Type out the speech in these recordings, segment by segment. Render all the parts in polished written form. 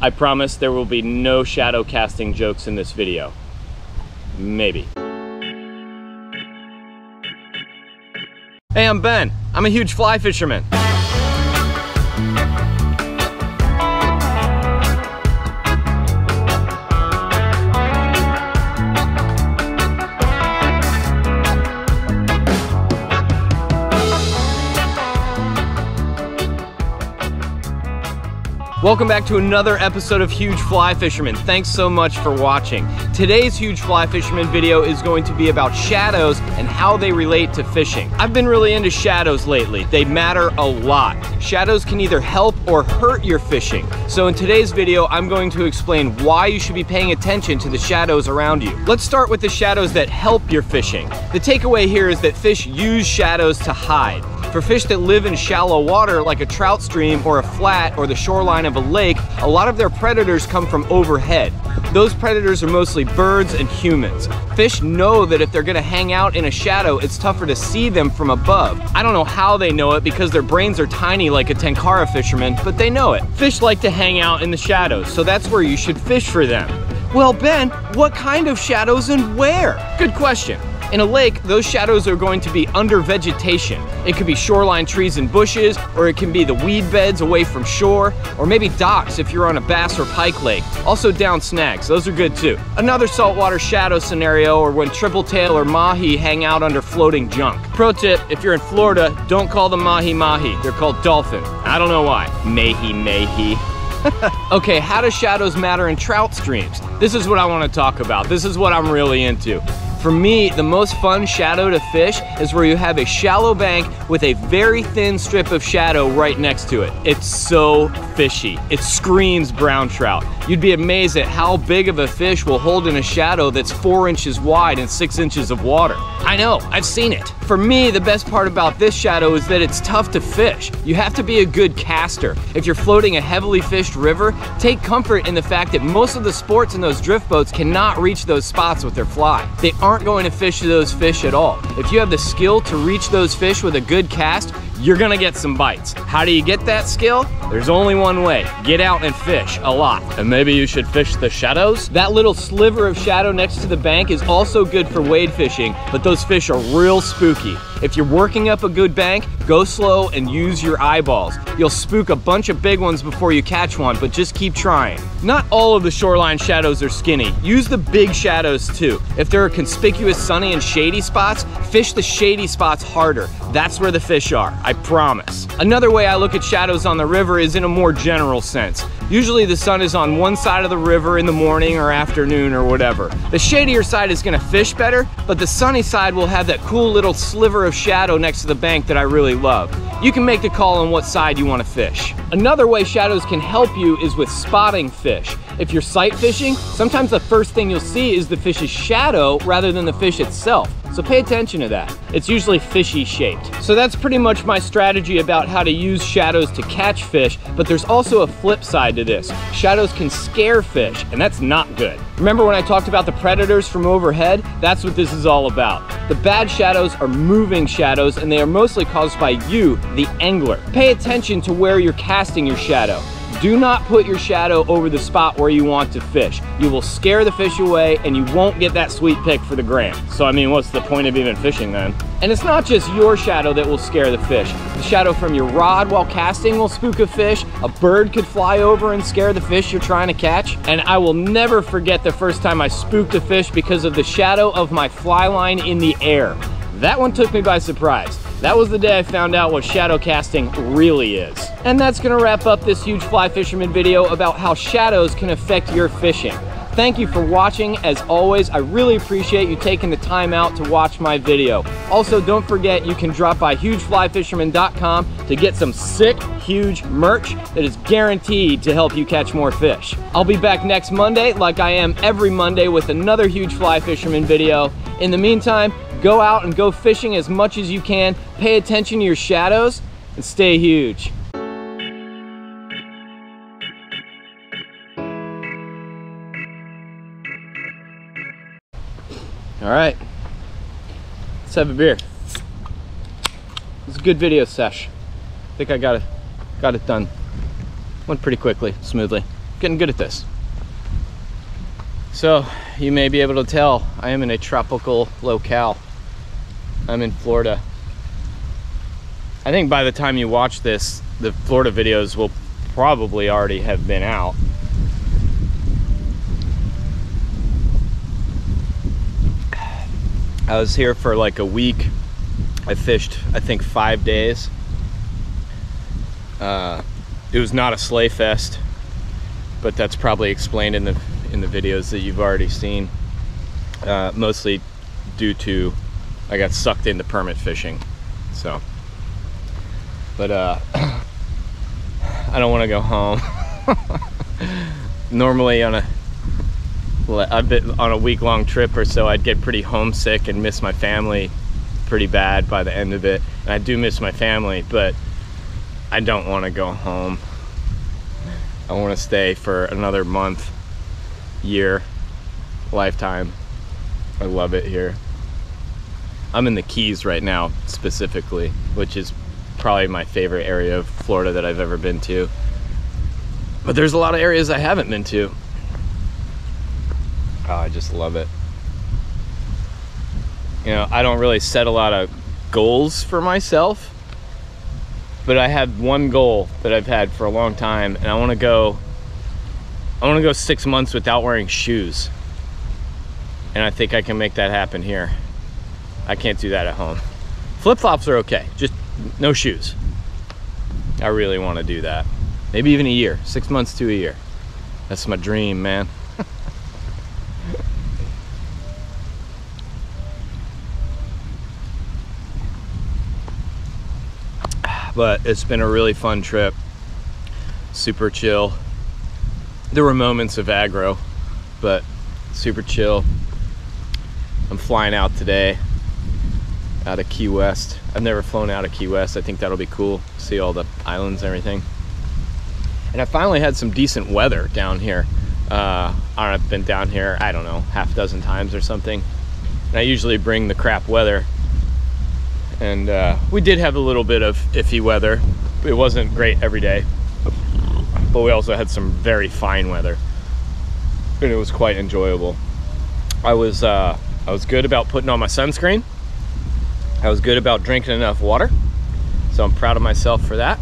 I promise there will be no shadow casting jokes in this video. Maybe. Hey, I'm Ben. I'm a huge fly fisherman. Welcome back to another episode of Huge Fly Fisherman. Thanks so much for watching. Today's Huge Fly Fisherman video is going to be about shadows and how they relate to fishing. I've been really into shadows lately. They matter a lot. Shadows can either help or hurt your fishing. So in today's video, I'm going to explain why you should be paying attention to the shadows around you. Let's start with the shadows that help your fishing. The takeaway here is that fish use shadows to hide. For fish that live in shallow water like a trout stream or a flat or the shoreline of a lake, a lot of their predators come from overhead. Those predators are mostly birds and humans. Fish know that if they're gonna hang out in a shadow, it's tougher to see them from above. I don't know how they know it because their brains are tiny like a tenkara fisherman, but they know it. Fish like to hang out in the shadows, so that's where you should fish for them. Well, Ben, what kind of shadows and where? Good question. In a lake, those shadows are going to be under vegetation. It could be shoreline trees and bushes, or it can be the weed beds away from shore, or maybe docks if you're on a bass or pike lake. Also down snags, those are good too. Another saltwater shadow scenario, or when triple tail or mahi hang out under floating junk. Pro tip, if you're in Florida, don't call them mahi-mahi, they're called dolphin. I don't know why. Mahi-mahi. Okay, how do shadows matter in trout streams? This is what I want to talk about. This is what I'm really into. For me, the most fun shadow to fish is where you have a shallow bank with a very thin strip of shadow right next to it. It's so fishy. It screams brown trout. You'd be amazed at how big of a fish will hold in a shadow that's 4 inches wide and 6 inches of water. I know, I've seen it. For me, the best part about this shadow is that it's tough to fish. You have to be a good caster. If you're floating a heavily fished river, take comfort in the fact that most of the sports in those drift boats cannot reach those spots with their fly. They aren't going to fish those fish at all. If you have the skill to reach those fish with a good cast, you're gonna get some bites. How do you get that skill? There's only one way. Get out and fish a lot. And maybe you should fish the shadows? That little sliver of shadow next to the bank is also good for wade fishing, but those fish are real spooky. If you're working up a good bank, go slow and use your eyeballs. You'll spook a bunch of big ones before you catch one, but just keep trying. Not all of the shoreline shadows are skinny. Use the big shadows too. If there are conspicuous sunny and shady spots, fish the shady spots harder. That's where the fish are, I promise. Another way I look at shadows on the river is in a more general sense. Usually the sun is on one side of the river in the morning or afternoon or whatever. The shadier side is gonna fish better, but the sunny side will have that cool little sliver of shadow next to the bank that I really love. You can make the call on what side you want to fish. Another way shadows can help you is with spotting fish. If you're sight fishing, sometimes the first thing you'll see is the fish's shadow rather than the fish itself. So pay attention to that. It's usually fishy shaped. So that's pretty much my strategy about how to use shadows to catch fish, but there's also a flip side to this. Shadows can scare fish, and that's not good. Remember when I talked about the predators from overhead? That's what this is all about. The bad shadows are moving shadows, and they are mostly caused by you, the angler. Pay attention to where you're casting your shadow. Do not put your shadow over the spot where you want to fish. You will scare the fish away and you won't get that sweet pick for the gram. So I mean, what's the point of even fishing then? And it's not just your shadow that will scare the fish. The shadow from your rod while casting will spook a fish. A bird could fly over and scare the fish you're trying to catch. And I will never forget the first time I spooked a fish because of the shadow of my fly line in the air. That one took me by surprise. That was the day I found out what shadow casting really is. And that's gonna wrap up this Huge Fly Fisherman video about how shadows can affect your fishing. Thank you for watching. As always, I really appreciate you taking the time out to watch my video. Also, don't forget you can drop by hugeflyfisherman.com to get some sick, huge merch that is guaranteed to help you catch more fish. I'll be back next Monday, like I am every Monday, with another Huge Fly Fisherman video. In the meantime, go out and go fishing as much as you can, pay attention to your shadows, and stay huge. All right, let's have a beer. It's a good video sesh. I think I got it done. Went pretty quickly, smoothly. getting good at this. So you may be able to tell I am in a tropical locale. I'm in Florida. I think by the time you watch this, the Florida videos will probably already have been out. I was here for like a week. I fished, I think, 5 days. It was not a sleigh fest, but that's probably explained in the videos that you've already seen. Mostly due to I got sucked into permit fishing. So, but I don't want to go home. Normally I've been on a week-long trip or so, I'd get pretty homesick and miss my family pretty bad by the end of it. And I do miss my family, but I don't want to go home. I want to stay for another month, year, lifetime. I love it here. I'm in the Keys right now, specifically, which is probably my favorite area of Florida that I've ever been to. But there's a lot of areas I haven't been to. Oh, I just love it. You know, I don't really set a lot of goals for myself, but I have one goal that I've had for a long time, and I want to go 6 months without wearing shoes. And I think I can make that happen here. I can't do that at home. Flip-flops are okay, just no shoes. I really want to do that. Maybe even a year, 6 months to a year. That's my dream, man. But it's been a really fun trip. Super chill. There were moments of aggro, but super chill. I'm flying out today, out of Key West. I've never flown out of Key West. I think that'll be cool. See all the islands and everything. And I finally had some decent weather down here. I've been down here, I don't know, half a dozen times or something. And I usually bring the crap weather. And we did have a little bit of iffy weather. It wasn't great every day, but we also had some very fine weather, and it was quite enjoyable. I was good about putting on my sunscreen. I was good about drinking enough water, so I'm proud of myself for that.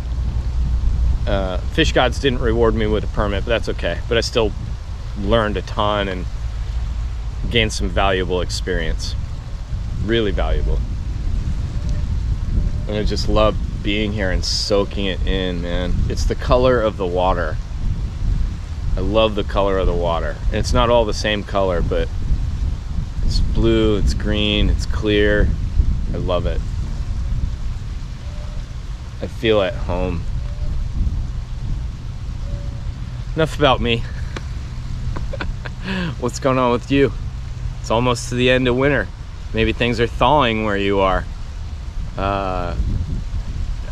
Fish Gods didn't reward me with a permit, but that's okay. But I still learned a ton and gained some valuable experience. Really valuable. And I just love being here and soaking it in, man. It's the color of the water. I love the color of the water. And it's not all the same color, but it's blue, it's green, it's clear. I love it. I feel at home. Enough about me. What's going on with you? It's almost to the end of winter. Maybe things are thawing where you are.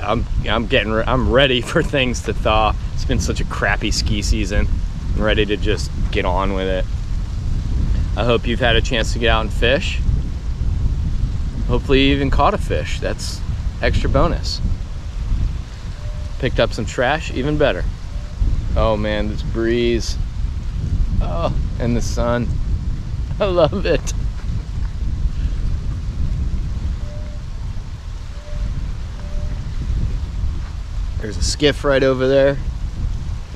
I'm ready for things to thaw. It's been such a crappy ski season. I'm ready to just get on with it. I hope you've had a chance to get out and fish. Hopefully you even caught a fish. That's extra bonus. Picked up some trash, even better. Oh man, this breeze. Oh, and the sun. I love it. There's a skiff right over there.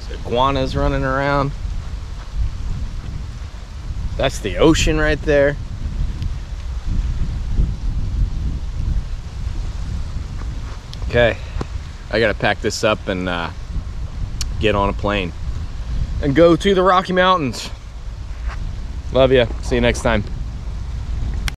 There's iguanas running around. That's the ocean right there. Okay, I gotta pack this up and get on a plane and go to the Rocky Mountains. Love ya. See you next time.